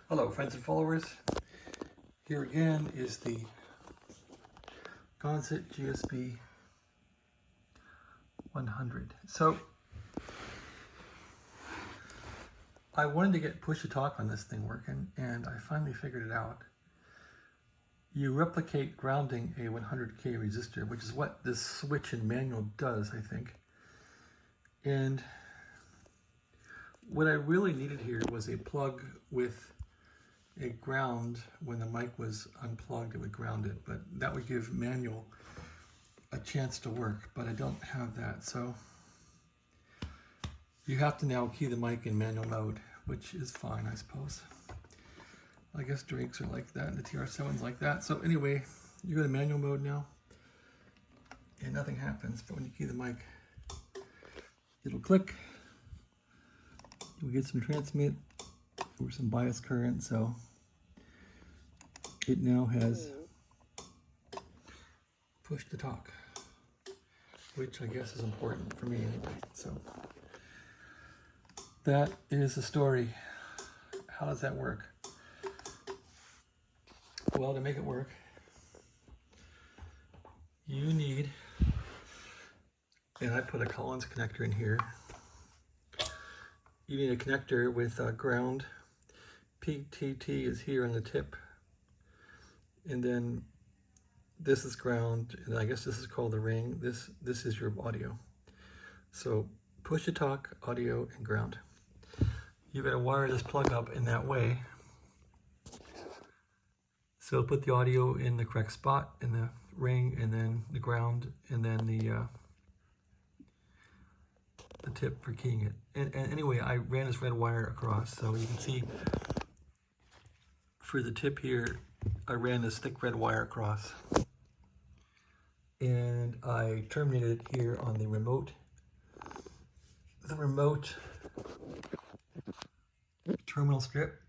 Hello friends and followers, here again is the Gonset GSB-100. So I wanted to get push-to-talk on this thing working, and I finally figured it out. You replicate grounding a 100K resistor, which is what this switch in manual does, I think. And what I really needed here was a plug with a ground. When the mic was unplugged, it would ground it, but that would give manual a chance to work, but I don't have that. So you have to now key the mic in manual mode, which is fine, I suppose. I guess Drakes are like that and the TR7's like that. So anyway, you go to manual mode now and nothing happens, but when you key the mic, it'll click. You'll get some transmit or some bias current, so it now has push to talk, which I guess is important for me anyway. So that is the story. How does that work? Well, to make it work, you need, and I put a Collins connector in here, you need a connector with ground. PTT is here on the tip, and then this is ground, and I guess this is called the ring. This is your audio. So push to talk, audio, and ground. You've got to wire this plug up in that way. So put the audio in the correct spot, in the ring, and then the ground, and then the tip for keying it. And anyway, I ran this red wire across, so you can see for the tip here, I ran this thick red wire across, and I terminated it here on the remote. The remote terminal strip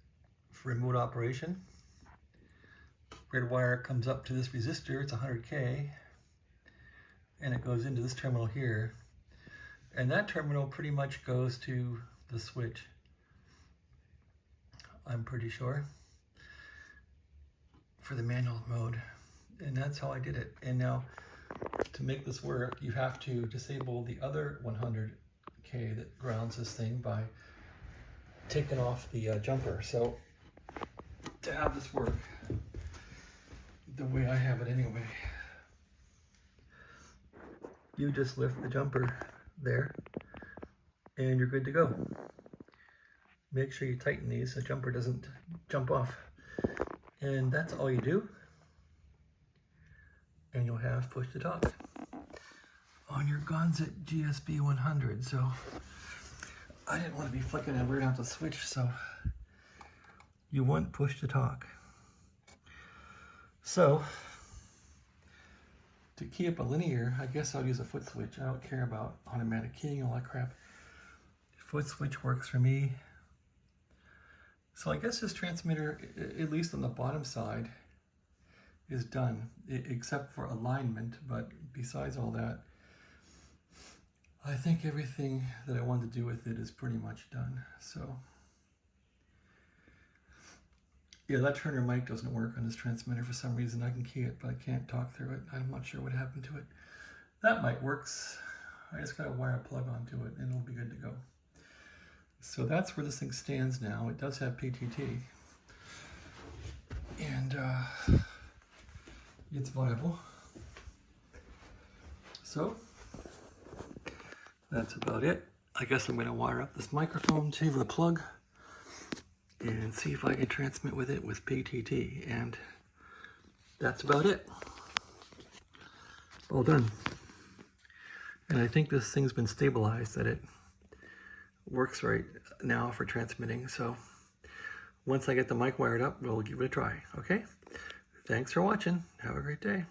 for remote operation. Red wire comes up to this resistor, it's 100K, and it goes into this terminal here. And that terminal pretty much goes to the switch, I'm pretty sure, for the manual mode. And that's how I did it. And now, to make this work, you have to disable the other 100K that grounds this thing by taking off the jumper. So, to have this work the way I have it anyway, you just lift the jumper there and you're good to go. Make sure you tighten these so the jumper doesn't jump off, and that's all you do, and you'll have push to talk on your Gonset GSB-100. So I didn't want to be flicking and wearing out the switch, so you want push to talk. So to key up a linear, I guess I'll use a foot switch. I don't care about automatic keying, all that crap. Foot switch works for me. So I guess this transmitter, at least on the bottom side, is done, except for alignment. But besides all that, I think everything that I wanted to do with it is pretty much done. So yeah, that Turner mic doesn't work on this transmitter for some reason. I can key it, but I can't talk through it. I'm not sure what happened to it. That mic works. I just got to wire a plug onto it and it'll be good to go. So that's where this thing stands now. It does have PTT. And it's viable. So that's about it. I guess I'm going to wire up this microphone, save the plug, and see if I can transmit with it with PTT, and that's about it. All done. And I think this thing's been stabilized, that it works right now for transmitting. So once I get the mic wired up, we'll give it a try, okay? Thanks for watching. Have a great day.